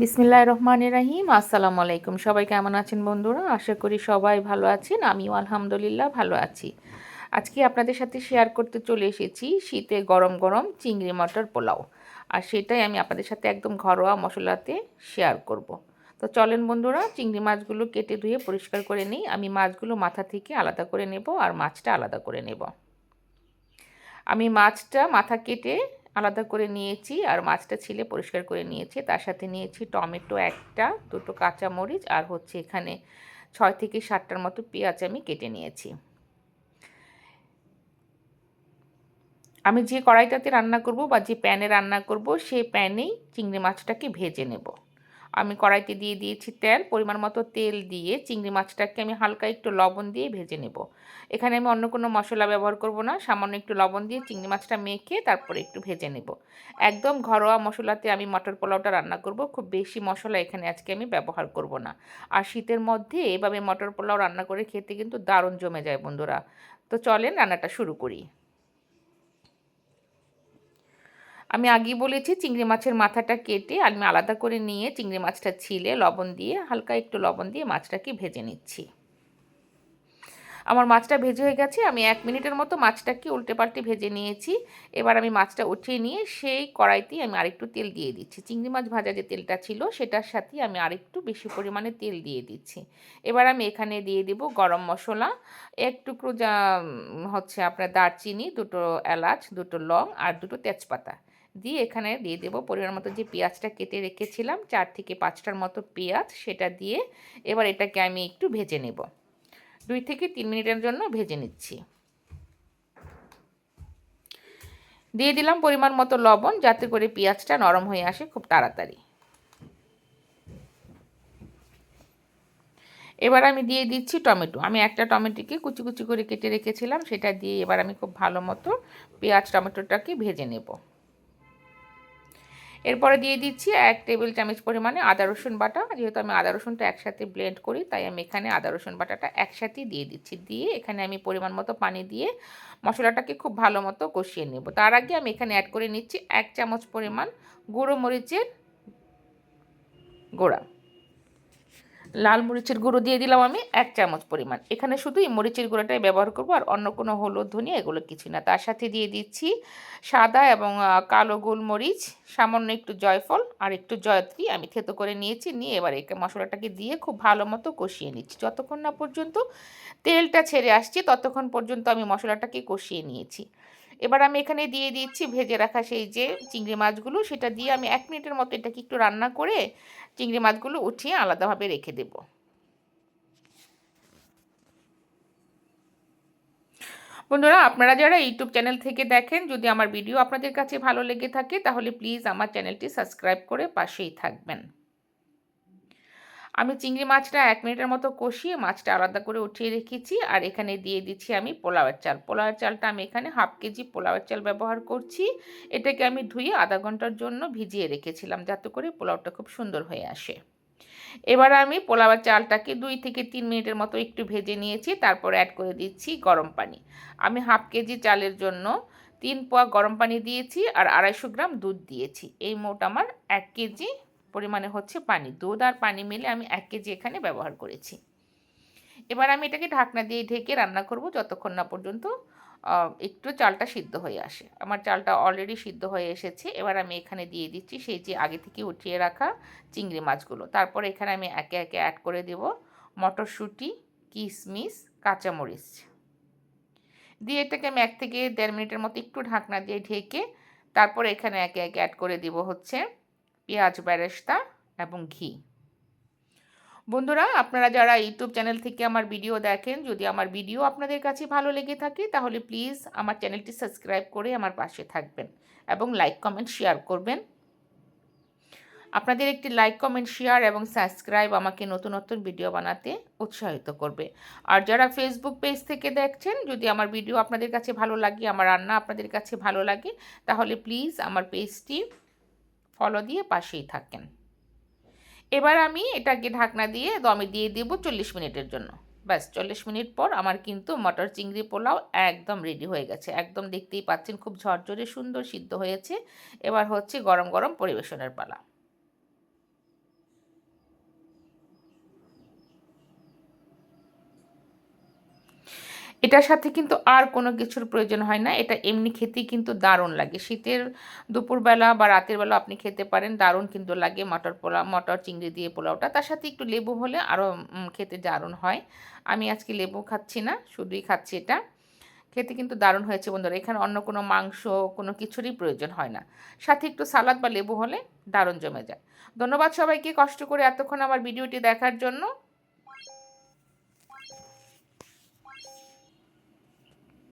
বিসমিল্লাহির রহমানির রহিম। আসসালামু আলাইকুম। সবাই কেমন আছেন বন্ধুরা? আশা করি সবাই ভালো আছেন। আমিও আলহামদুলিল্লাহ ভালো আছি। আজকে আপনাদের সাথে শেয়ার করতে চলে এসেছি শীতে গরম গরম চিংড়ি মটর পোলাও। আর সেটাই আমি আপনাদের সাথে একদম ঘরোয়া মশলাতে শেয়ার করব। তো চলেন বন্ধুরা, চিংড়ি মাছগুলো কেটে ধুয়ে পরিষ্কার করে নিই। আমি মাছগুলো মাথা থেকে আলাদা করে নেব আর মাছটা আলাদা করে নেব। আমি মাছটা মাথা কেটে আলাদা করে নিয়েছি আর মাছটা ছিলে পরিষ্কার করে নিয়েছি। তার সাথে নিয়েছি টমেটো একটা, দুটো কাঁচামরিচ আর হচ্ছে এখানে 6 থেকে 7টার মতো পেঁয়াজ আমি কেটে নিয়েছি। আমি যে কড়াইটাতে রান্না করব বা যে প্যানে রান্না করব সেই প্যানেই চিংড়ি মাছটাকে ভেজে নেব। আমি কড়াইতে দিয়ে দিয়েছি তেল, পরিমাণ মতো তেল দিয়ে চিংড়ি মাছটাকে আমি হালকা একটু লবণ দিয়ে ভেজে নেব। এখানে আমি অন্য কোনো মশলা ব্যবহার করব না, সামান্য একটু লবণ দিয়ে চিংড়ি মাছটা মেখে তারপরে একটু ভেজে নেব। একদম ঘরোয়া মশলাতে আমি মটর পোলাওটা রান্না করব, খুব বেশি মশলা এখানে আজকে আমি ব্যবহার করব না। আর শীতের মধ্যে এভাবে মটর পোলাও রান্না করে খেতে কিন্তু দারুণ জমে যায় বন্ধুরা। তো চলেন রান্নাটা শুরু করি। আমি আগেই বলেছি চিংড়ি মাছের মাথাটা কেটে আমি আলাদা করে নিয়ে চিংড়ি মাছটা ছিলে লবণ দিয়ে হালকা একটু লবণ দিয়ে মাছটাকে ভেজে নিচ্ছি। আমার মাছটা ভেজে হয়ে গেছে। আমি 1 মিনিটের মতো মাছটাকে উল্টে পাল্টে ভেজে নিয়েছি। এবার আমি মাছটা উঠিয়ে নিয়ে সেই কড়াইতেই আমি আরেকটু তেল দিয়ে দিচ্ছি। চিংড়ি মাছ ভাজা যে তেলটা ছিল সেটার সাথেই আমি আরেকটু বেশি পরিমাণে তেল দিয়ে দিচ্ছি। এবার আমি এখানে দিয়ে দেব গরম মশলা, এক টুকরো যা হচ্ছে আপনার দারচিনি, দুটো এলাচ, দুটো লং আর দুটো তেজপাতা দিয়ে এখানে দিয়ে দেবো পরিমাণ মতো যে পেঁয়াজটা কেটে রেখেছিলাম 4 থেকে 5টার মতো পেঁয়াজ, সেটা দিয়ে এবার এটাকে আমি একটু ভেজে নেব। 2 থেকে 3 মিনিটের জন্য ভেজে নিচ্ছি। দিয়ে দিলাম পরিমাণ মতো লবণ যাতে করে পেঁয়াজটা নরম হয়ে আসে খুব তাড়াতাড়ি। এবার আমি দিয়ে দিচ্ছি টমেটো। আমি একটা টমেটোকে কুচি কুচি করে কেটে রেখেছিলাম, সেটা দিয়ে এবার আমি খুব ভালো মতো পেঁয়াজ টমেটোটাকে ভেজে নেব। এরপরে দিয়ে দিচ্ছি 1 টেবিল চামচ পরিমাণে আদা রসুন বাটা। যেহেতু আমি আদা রসুনটা একসাথে ব্লেন্ড করি তাই আমি এখানে আদা রসুন বাটাটা একসাথেই দিয়ে দিচ্ছি। দিয়ে এখানে আমি পরিমাণ মতো পানি দিয়ে মশলাটাকে খুব ভালো মতো কষিয়ে নেব। তার আগে আমি এখানে অ্যাড করে নিচ্ছি 1 চামচ পরিমাণ গুঁড়ো মরিচের গুঁড়া। লাল মরিচের গুঁড়ো দিয়ে দিলাম আমি 1 চামচ পরিমাণ। এখানে শুধু এই মরিচের গুঁড়োটাই ব্যবহার করব, আর অন্য কোনো হলুদ ধনিয়া এগুলো কিছু না। তার সাথে দিয়ে দিচ্ছি সাদা এবং কালো গোলমরিচ, সামান্য একটু জয়ফল আর একটু জয়ত্রী আমি থেতো করে নিয়েছি। নিয়ে এবার এই মশলাটাকে দিয়ে খুব ভালো মতো কষিয়ে নিচ্ছি। যতক্ষণ না পর্যন্ত তেলটা ছেড়ে আসছে ততক্ষণ পর্যন্ত আমি মশলাটাকে কষিয়ে নিয়েছি। এবার আমি এখানে দিয়ে দিচ্ছি ভেজে রাখা সেই যে চিংড়ি মাছগুলো, সেটা দিয়ে আমি 1 মিনিটের মতো এটাকে একটু রান্না করে চিংড়ি মাছগুলো উঠিয়ে আলাদাভাবে রেখে দেব। বন্ধুরা, আপনারা যারা ইউটিউব চ্যানেল থেকে দেখেন, যদি আমার ভিডিও আপনাদের কাছে ভালো লেগে থাকে তাহলে প্লিজ আমার চ্যানেলটি সাবস্ক্রাইব করে পাশেই থাকবেন। আমি চিংড়ি মাছটা 1 মিনিটের মতো কষিয়ে মাছটা আলাদা করে উঠিয়ে রেখেছি। আর এখানে দিয়ে দিচ্ছি আমি পোলাওয়ের চাল। পোলাওয়ের চালটা আমি এখানে 1/2 কেজি পোলাওয়ের চাল ব্যবহার করছি। এটাকে আমি ধুয়ে আধা ঘন্টার জন্য ভিজিয়ে রেখেছিলাম যাতে করে পোলাওটা খুব সুন্দর হয়ে আসে। এবার আমি পোলাওয়ের চালটাকে 2 থেকে 3 মিনিটের মতো একটু ভেজে নিয়েছি। তারপর অ্যাড করে দিচ্ছি গরম পানি। আমি 1/2 কেজি চালের জন্য 3 পোয়া গরম পানি দিয়েছি আর 250 গ্রাম দুধ দিয়েছি। এই মোট আমার 1 কেজি পরিমাণে হচ্ছে পানি। দুধ আর পানি মিলে আমি 1 কেজি এখানে ব্যবহার করেছি। এবার আমি এটাকে ঢাকনা দিয়ে ঢেকে রান্না করব যতক্ষণ না পর্যন্ত একটু চালটা সিদ্ধ হয়ে আসে। আমার চালটা অলরেডি সিদ্ধ হয়ে এসেছে। এবার আমি এখানে দিয়ে দিচ্ছি সেই যে আগে থেকে উঠিয়ে রাখা চিংড়ি মাছগুলো। তারপরে এখানে আমি একে একে অ্যাড করে দেব মটরশুঁটি, কিশমিশ, কাঁচামরিচ দিয়ে এটাকে আমি 1 থেকে 1.5 মিনিটের মতো একটু ঢাকনা দিয়ে ঢেকে তারপরে এখানে একে একে অ্যাড করে দেব হচ্ছে পেঁয়াজ বেরেস্তা এবং ঘি। বন্ধুরা, আপনারা যারা ইউটিউব চ্যানেল থেকে আমার ভিডিও দেখেন, যদি আমার ভিডিও আপনাদের কাছে ভালো লেগে থাকে তাহলে প্লিজ আমার চ্যানেলটি সাবস্ক্রাইব করে আমার পাশে থাকবেন এবং লাইক কমেন্ট শেয়ার করবেন। আপনাদের একটি লাইক কমেন্ট শেয়ার এবং সাবস্ক্রাইব আমাকে নতুন নতুন ভিডিও বানাতে উৎসাহিত করবে। আর যারা ফেসবুক পেজ থেকে দেখছেন, যদি আমার ভিডিও আপনাদের কাছে ভালো লাগে, আমার রান্না আপনাদের কাছে ভালো লাগে তাহলে প্লিজ আমার পেজটি ফলো দিয়ে পাশেই থাকেন। এবার আমি এটাকে ঢাকনা দিয়ে দমে দিয়ে দেবো 40 মিনিটের জন্য। ব্যাস 40 মিনিট পর আমার কিন্তু মটর চিংড়ি পোলাও একদম রেডি হয়ে গেছে। একদম দেখতেই পাচ্ছেন খুব ঝরঝরে সুন্দর সিদ্ধ হয়েছে। এবার হচ্ছে গরম গরম পরিবেশনের পালা। এটার সাথে কিন্তু আর কোনো কিছুর প্রয়োজন হয় না। এটা এমনি খেতেই কিন্তু দারুণ লাগে। শীতের দুপুরবেলা বা রাতের বেলা আপনি খেতে পারেন, দারুণ কিন্তু লাগে মটর চিংড়ি দিয়ে পোলাওটা। তার সাথে একটু লেবু হলে আরও খেতে দারুণ হয়। আমি আজকে লেবু খাচ্ছি না, শুধুই খাচ্ছি এটা। খেতে কিন্তু দারুণ হয়েছে বন্ধুরা। এখানে অন্য কোনো মাংস, কোনো কিছুরই প্রয়োজন হয় না। সাথে একটু সালাদ বা লেবু হলে দারুণ জমে যায়। ধন্যবাদ সবাইকে কষ্ট করে এতক্ষণ আমার ভিডিওটি দেখার জন্য।